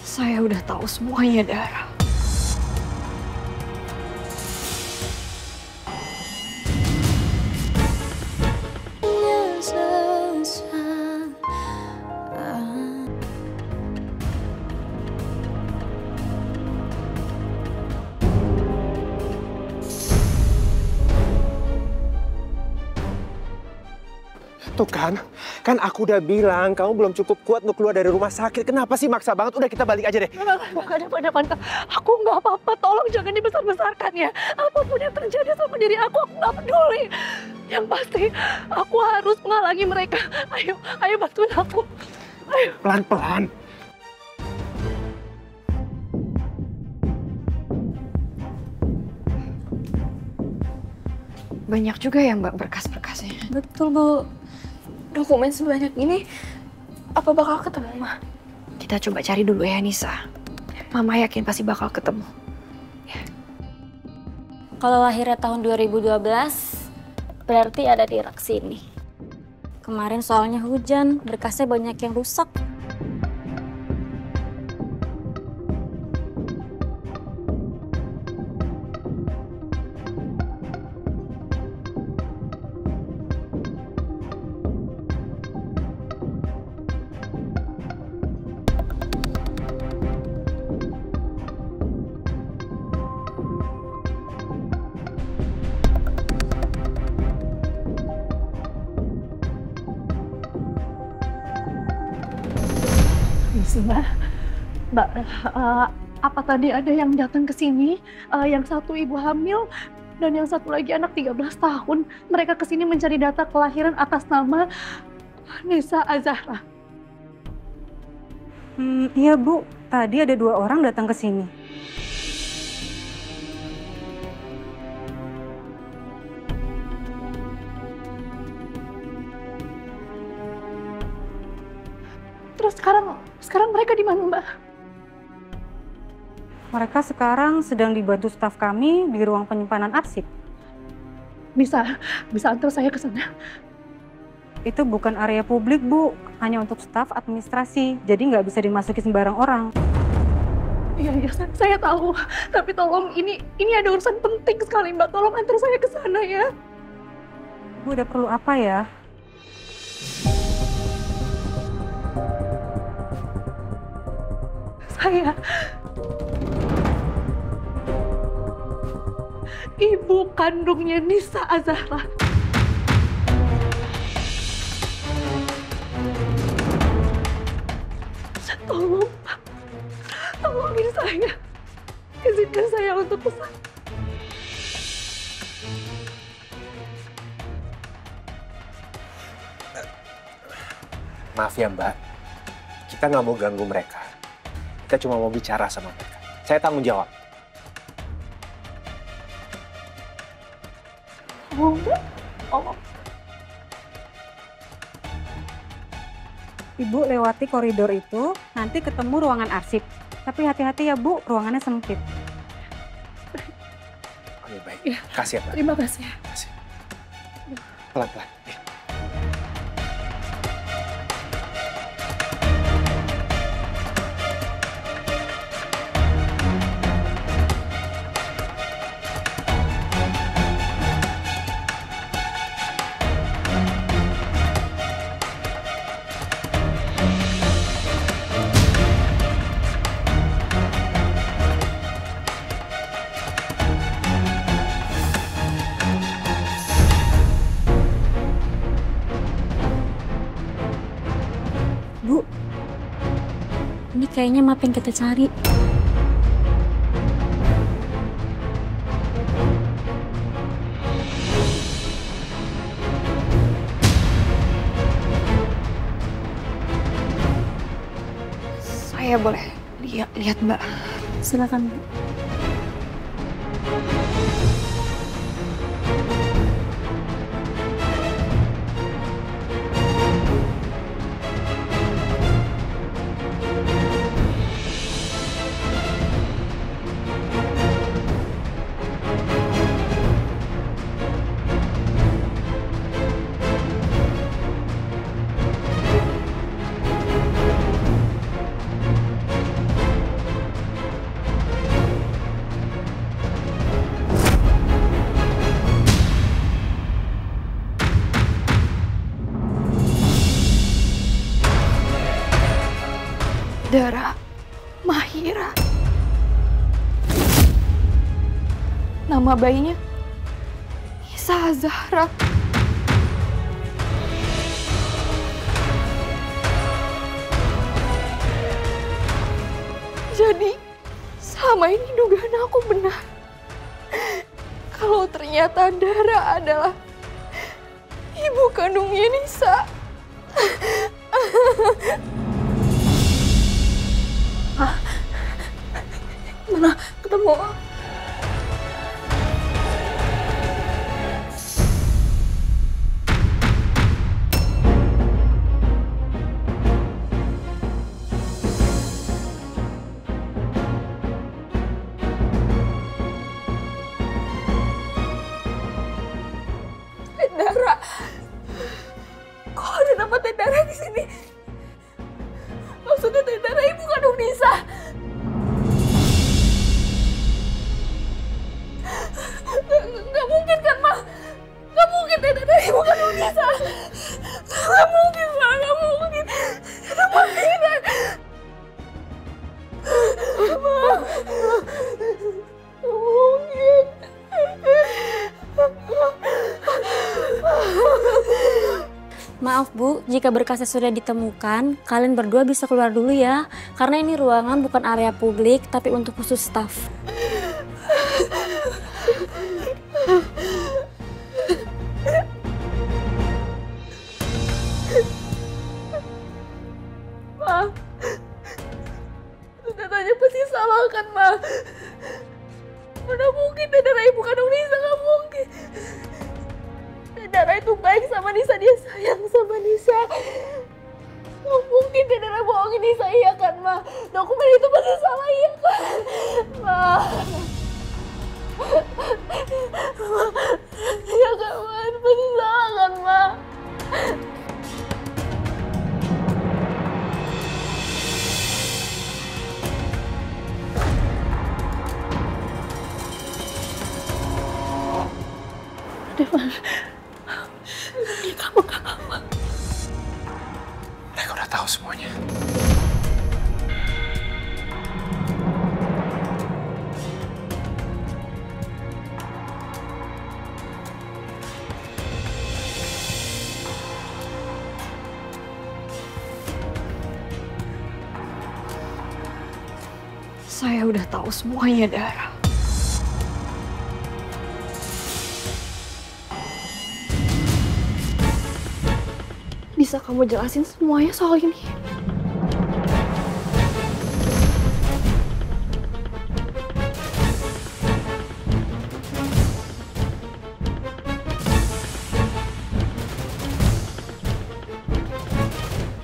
Saya udah tahu semuanya, Dara. Tuh kan aku udah bilang kamu belum cukup kuat untuk keluar dari rumah sakit. Kenapa sih maksa banget? Udah kita balik aja deh. Nggak ada. Aku nggak apa-apa. Tolong jangan dibesar-besarkan ya. Apapun yang terjadi sama diri aku nggak peduli. Yang pasti, aku harus menghalangi mereka. Ayo bantuin aku. Ayo. Pelan-pelan. Banyak juga ya Mbak berkas-berkasnya. Betul, Bu. Dokumen sebanyak ini, apa bakal ketemu, Ma? Kita coba cari dulu ya, Nisa. Mama yakin pasti bakal ketemu. Ya. Kalau lahirnya tahun 2012, berarti ada di rak sini. Kemarin soalnya hujan, berkasnya banyak yang rusak. Mbak, apa tadi ada yang datang ke sini? Yang satu ibu hamil dan yang satu lagi anak 13 tahun. Mereka ke sini mencari data kelahiran atas nama Nisa Azahra. Iya Bu, tadi ada 2 orang datang ke sini. Terus sekarang mereka di mana, Mbak? Mereka sekarang sedang dibantu staf kami di ruang penyimpanan arsip. Bisa antar saya ke sana. Itu bukan area publik, Bu. Hanya untuk staf administrasi, jadi nggak bisa dimasuki sembarang orang. Iya, saya tahu. Tapi tolong, ini ada urusan penting sekali, Mbak. Tolong antar saya ke sana ya. Bu, udah perlu apa ya? Saya ibu kandungnya Nisa Azahra. Tolong, Pak. Tolongin saya. Izinkan saya untuk pesan. Maaf ya Mbak, kita nggak mau ganggu mereka. Kita cuma mau bicara sama mereka. Saya tanggung jawab. Oh. Ibu lewati koridor itu, nanti ketemu ruangan arsip. Tapi hati-hati ya Bu, ruangannya sempit. Oke, baik. Ya. Kasih ya Mbak. Terima kasih. Kasih. Pelan-pelan. Ya. Bu, ini kayaknya map yang kita cari. Saya boleh lihat Mbak? Silakan, Bu. Dara Mahira. Nama bayinya Nisa Zahra. Jadi selama ini dugaan aku benar. Kalau ternyata Dara adalah ibu kandungnya Nisa. Mana ketemu? Dara, kok ada nama Dara di sini? Maksudnya Dara ibu kandung Nisa? Gak mungkin kan, Ma? Gak mungkin Dara ibu kandung Nisa. Gak mungkin, Ma. Gak mungkin. Gak mungkin. Ma. Gak mungkin. Maaf Bu, jika berkasnya sudah ditemukan, kalian berdua bisa keluar dulu ya. Karena ini ruangan bukan area publik, tapi untuk khusus staf. Ma, katanya pasti salah kan, Ma? Mana mungkin Dara ibu kandung Nisa, gak mungkin. Dara itu baik sama Nisa, dia sayang sama Nisa. Gak mungkin Dara bohongin Nisa, iya kan, Ma? Dokumen itu pasti salah, iya kan? Ma. Iya kan, Ma? Itu pasti salah kan, Ma? Devan, kamu gak apa-apa. Mereka udah tahu semuanya. Saya udah tahu semuanya, Dara. Bisa kamu jelasin semuanya soal ini?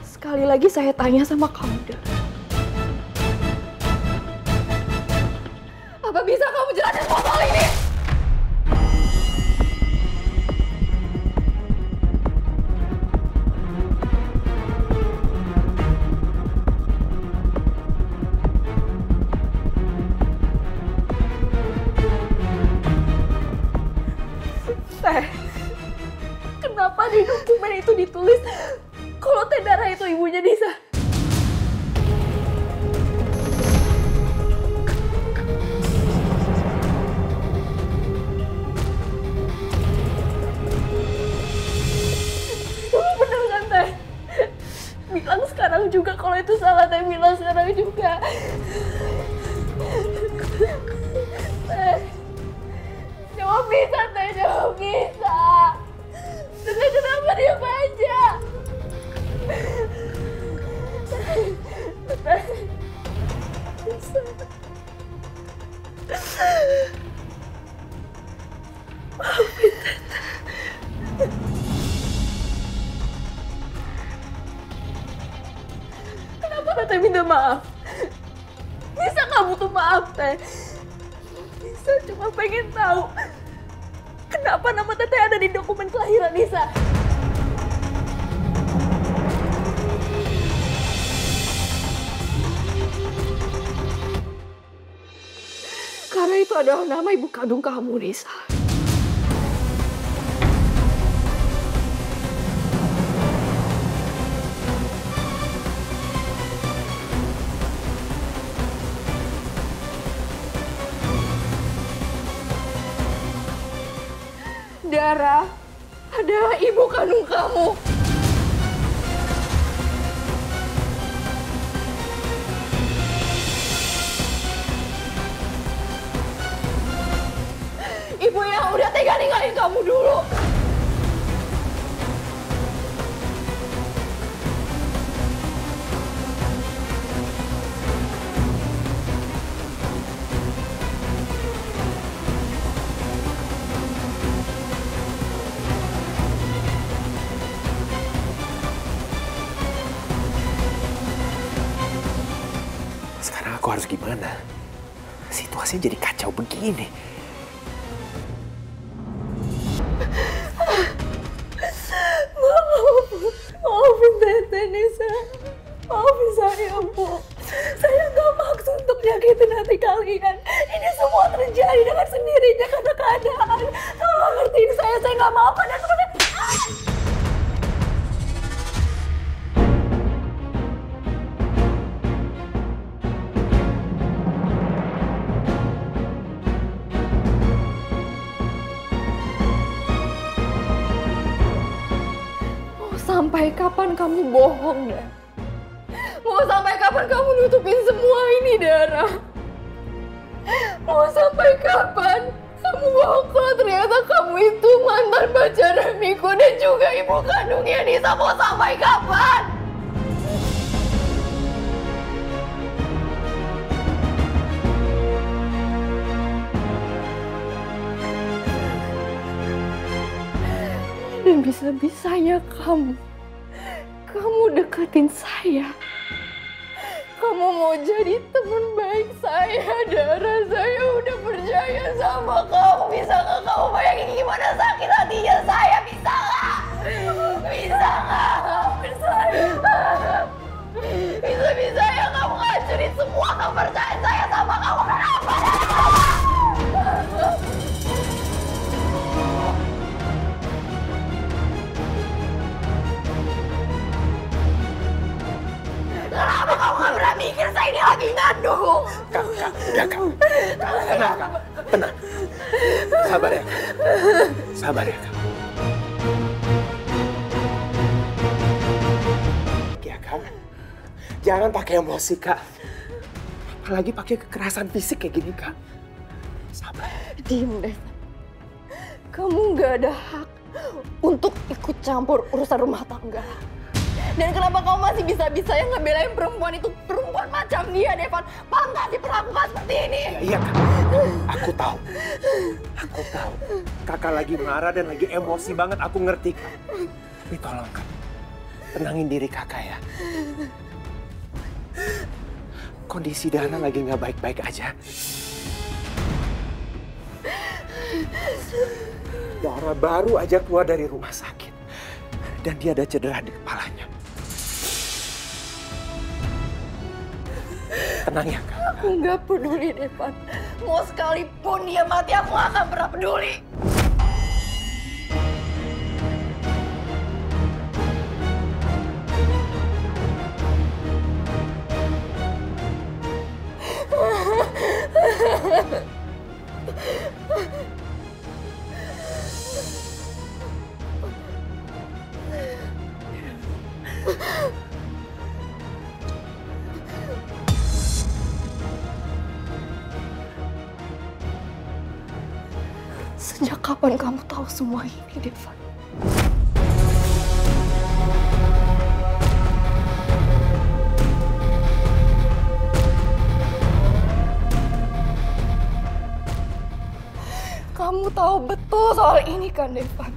Sekali lagi saya tanya sama kamu, Dara. Apa bisa kamu jelasin soal ini? Kenapa di dokumen itu ditulis kalau Dara itu ibunya Nisa? Kamu bener kan, Teh? Bilang sekarang juga kalau itu salah, Teh. Bilang sekarang juga. Teh, jawab bisa, Teh. Jawab bisa. Teh, kenapa diam aja? Teh, bisa. Maafin Teh. Kenapa Teh minta maaf? Nisa nggak butuh maaf, Teh. Nisa cuma pengen tahu kenapa nama Teteh ada di dokumen kelahiran Nisa. Karena itu adalah nama ibu kandung kamu, Nisa. Dara adalah ibu kandung kamu. Ibu yang udah tega ninggalin kamu dulu. Sekarang aku harus gimana? Situasinya jadi kacau begini. Maafin Teteh, Nisa. Maafin saya, Bu. Saya nggak maksud untuk nyakitin hati kalian. Ini semua terjadi dengan sendirinya karena keadaan. Tolong ngertiin saya nggak mau pada sebenarnya. Sampai kapan kamu bohong, Dan? Mau sampai kapan kamu nutupin semua ini, Dara? Mau sampai kapan kamu bohong kalau ternyata kamu itu mantan pacar Miko dan juga ibu kandungnya Nisa? Mau sampai kapan? Dan bisa-bisanya kamu deketin saya. Kamu mau jadi teman baik saya, Dara. Saya udah percaya sama kamu. Bisa nggak kamu bayangin gimana sakit hatinya saya? Bisa nggak? Bisa nggak? Bisa-bisanya kamu ngancurin semua kepercayaan saya sama kamu. Kenapa, Dara? Kenapa kamu gak pernah mikir saya ini lagi ngandung? Kak, tenang, Kak. Tenang. Sabar ya, Kak. Sabar ya, Kak. Ya, Kak. Jangan pakai emosi, Kak. Apalagi pakai kekerasan fisik kayak gini, Kak. Sabar. Diem deh. Kamu gak ada hak untuk ikut campur urusan rumah tangga. Dan kenapa kamu masih bisa-bisanya ngebelain perempuan itu, perempuan macam dia, Devan? Pantas diperlakukan seperti ini. Iya, Kak. Aku tahu. Aku tahu. Kakak lagi marah dan lagi emosi banget. Aku ngerti, Kak. Tapi tolong, Kak. Tenangin diri Kakak ya. Kondisi Dana lagi nggak baik-baik aja. Dara baru aja keluar dari rumah sakit. Dan dia ada cedera di kepalanya. Tenang ya, Kak. Aku nggak peduli, Devan. Mau sekalipun dia mati, aku nggak akan pernah peduli. Sejak kapan kamu tahu semua ini, Devan? Kamu tahu betul soal ini kan, Devan?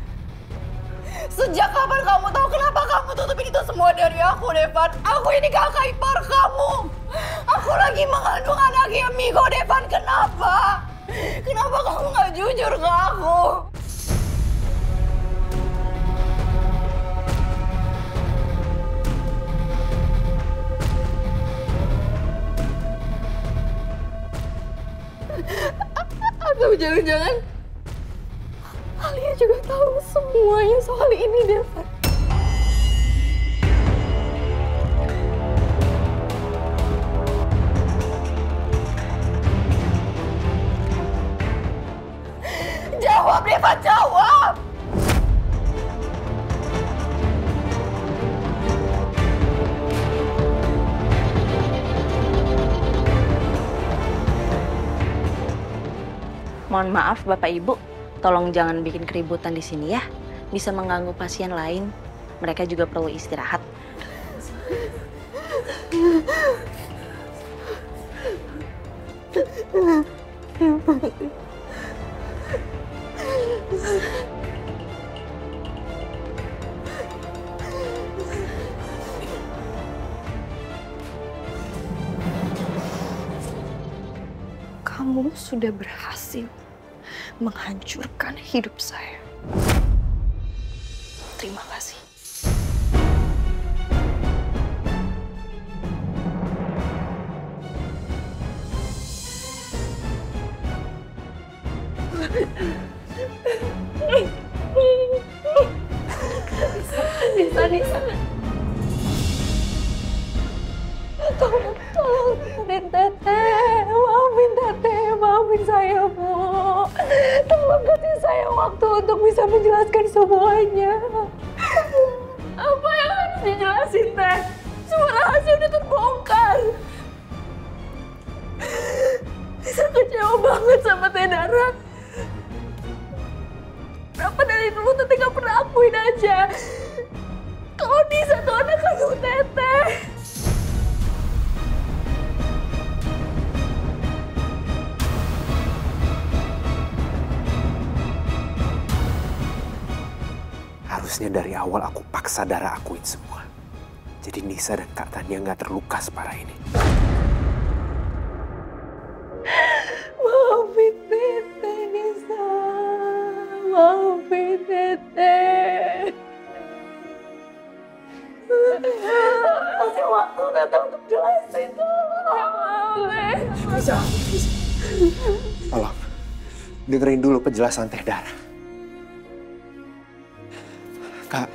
Sejak kapan kamu tahu? Kenapa kamu tutupin itu semua dari aku, Devan? Aku ini kakak ipar kamu. Aku lagi mengandung anaknya Miko, Devan. Kenapa? Kenapa kamu nggak jujur ke aku? Atau jangan-jangan Alia juga tahu semuanya soal ini, Devan. Jawab, Devan, jawab! Mohon maaf Bapak Ibu, tolong jangan bikin keributan di sini ya. Bisa mengganggu pasien lain. Mereka juga perlu istirahat. Kamu sudah berhasil menghancurkan hidup saya. Terima kasih. Nisa. Tolong, maafin Teteh. Maafin saya, Bu. Tolong kasih saya waktu untuk bisa menjelaskan semuanya. Apa yang harus dijelasin, Teh? Semua rahasia udah terbongkar. Nisa kecewa banget sama Teh Dara. Kenapa dari dulu Teteh gak pernah akuin aja kalau Nisa tuh anak kandung Teteh? Harusnya dari awal aku paksa Dara akuin semua. Jadi Nisa dan Kak Tania nggak terluka separah ini. Maafin Teteh, Nisa. Maafin Teteh. Kasih waktu Teteh untuk jelasin dulu. Nisa. Tolong, dengerin dulu penjelasan Teh Dara. Kak,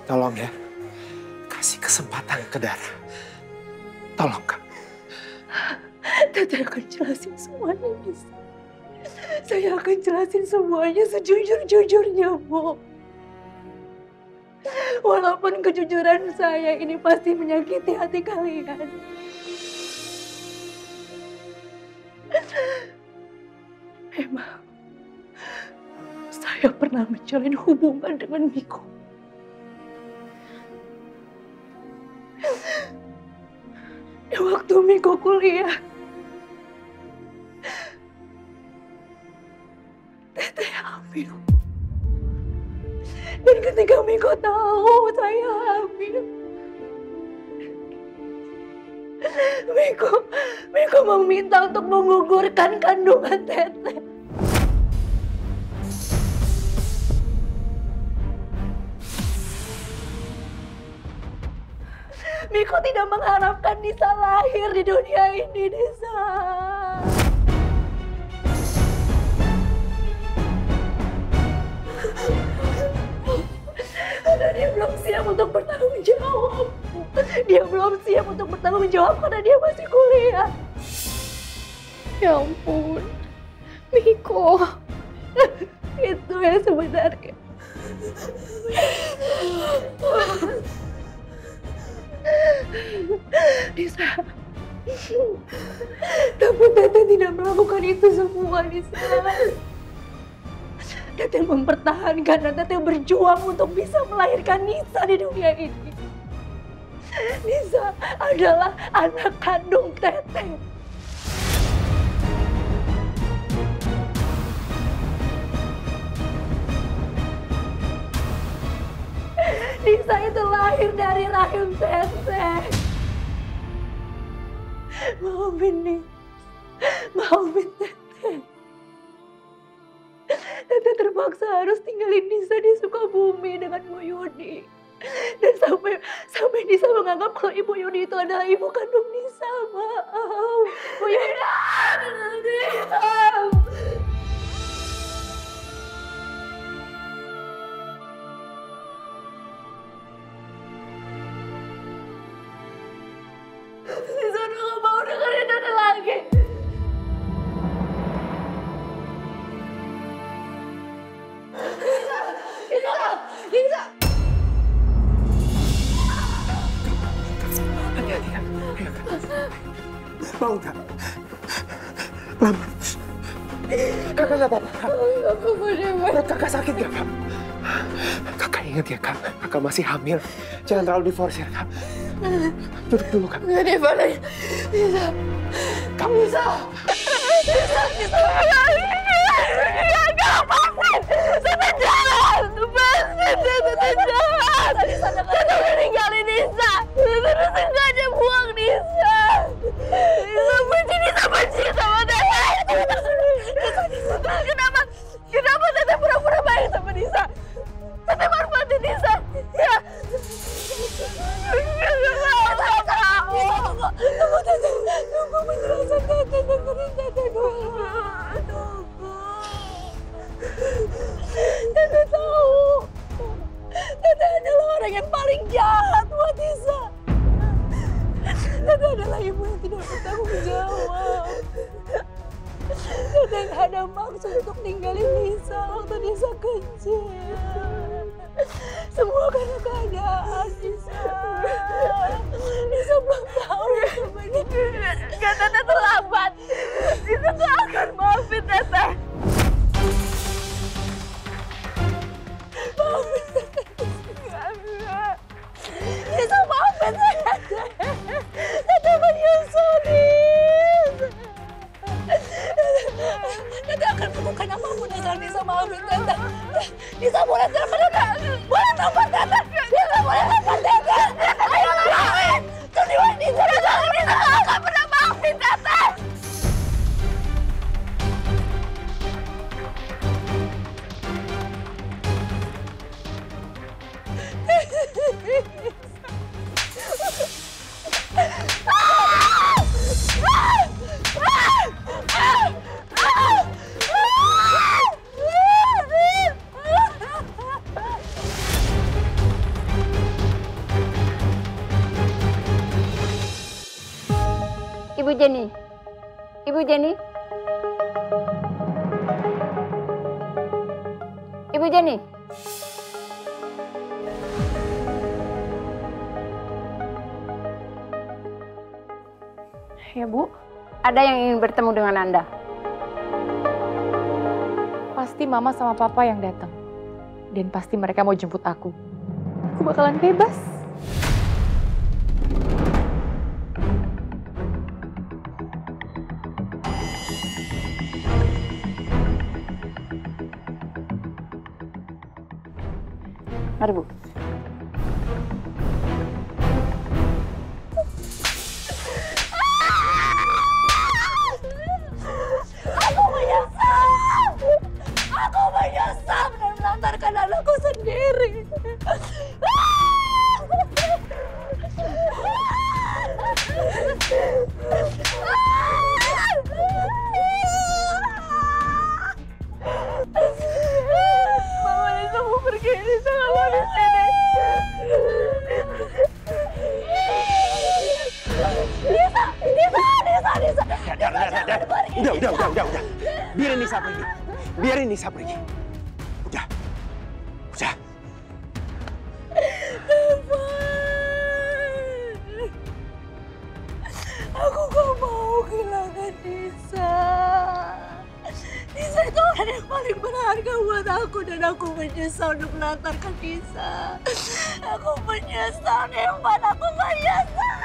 tolong ya, kasih kesempatan ke Dara. Tolong, Kak. Teteh akan jelasin semuanya, Nisa. Saya akan jelasin semuanya sejujur-jujurnya, Bu. Walaupun kejujuran saya ini pasti menyakiti hati kalian. Emang saya pernah menjalin hubungan dengan Miko. Di waktu Miko kuliah, Teteh hamil. Dan ketika Miko tahu saya hamil, Miko meminta untuk menggugurkan kandungan Teteh. Miko tidak mengharapkan Nisa lahir di dunia ini, Nisa. Karena dia belum siap untuk bertanggung jawab. Dia belum siap untuk bertanggung jawab karena dia masih kuliah. Ya ampun, Miko. Itu yang sebenarnya. Nisa, tapi Teteh tidak melakukan itu semua, Nisa. Teteh mempertahankan dan Teteh berjuang untuk bisa melahirkan Nisa di dunia ini. Nisa adalah anak kandung Teteh. Nisa itu lahir dari rahim Teteh. Maafin Nisa. Maafin Teteh. Teteh terpaksa harus tinggalin Nisa di Sukabumi dengan Bu Yuni. Dan sampai Nisa menganggap kalau Ibu Yuni itu adalah ibu kandung Nisa. Maaf. Bu Yuni. Maaf. Nisa udah gak mau dengerin Teteh lagi. Nisa! Hati-hati ya. Ayo, Kak. Bangun, Kak. Pelan-pelan. Kakak nggak apa-apa, Kak. Perut kakak sakit nggak, Kak? Kakak ingat ya, Kak. Kakak masih hamil. Jangan terlalu diforsir, Kak. Duduk dulu, Kak. Nggak deh, Pak. Nisa. Kak. Nisa. Nggak apa-apa. Saya jalan. Saya jalan. Saya meninggalin Nisa. Saya sengaja buang Nisa. Nisa benci sama Teteh. Kenapa Teteh pura-pura baik sama Nisa? Teteh manfaatin Nisa. Ya. Tunggu Teteh. Tunggu penjelasan Teteh. Dengerin Teteh dulu. Teteh tahu. Teteh adalah orang yang paling jahat buat Nisa. Teteh adalah ibu yang tidak bertanggung jawab. Teteh gak ada maksud untuk ninggalin Nisa waktu Nisa kecil. Semua karena keadaan Nisa. Nisa belum tahu sebenarnya. Gak, Teteh terlambat. Nisa gak akan maafin Teteh. Maafin Teteh. Gak. Nisa maafin Teteh. Teteh menyesal, Nisa. Teteh akan melakukan apapun asal Nisa maafin Teteh. Nisa boleh telepon, boleh telepon Teteh. Nisa boleh telepon Teteh. Ayo maafin. Tujuan Nisa akan pernah maafin Teteh. Ibu Jenny. Ibu Jenny. Ibu Jenny. Ya, Bu. Ada yang ingin bertemu dengan Anda. Pasti Mama sama Papa yang datang. Dan pasti mereka mau jemput aku. Aku bakalan bebas. Mari, Bu. Aku menyesal. Aku menyesal dan melantarkan anakku sendiri. Mama Nisa mau pergi, Nisa nggak mau di sini. Nisa. Udah. Biarin Nisa pergi. Biarin Nisa pergi. Udah. Aku gak mau kehilangan Nisa. Nisa itu orang yang paling berharga buat aku dan aku menyesal untuk melantarkan Nisa. Aku menyesal, Nevan. Aku menyesal.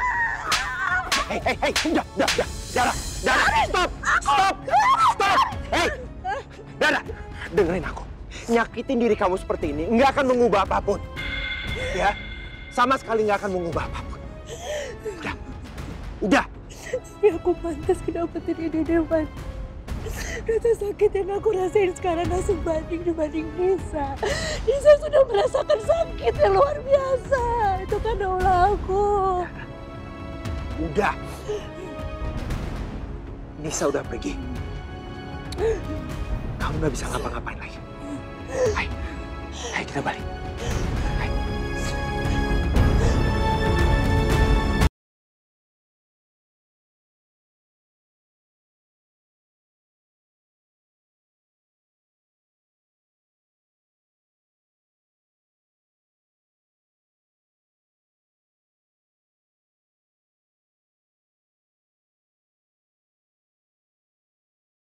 Hei, udah. Dara, stop. Hei, Dara, dengerin aku. Nyakitin diri kamu seperti ini nggak akan mengubah apapun. Ya, sama sekali nggak akan mengubah apapun. Udah. Tapi aku pantas kedapetin ini, Nevan. Rasa sakit yang aku rasain sekarang gak sebanding dibanding Nisa. Nisa sudah merasakan sakit yang luar biasa. Itu kan ulah aku. Udah. Nisa udah pergi. Kamu nggak bisa ngapa-ngapain lagi. Ayo kita balik.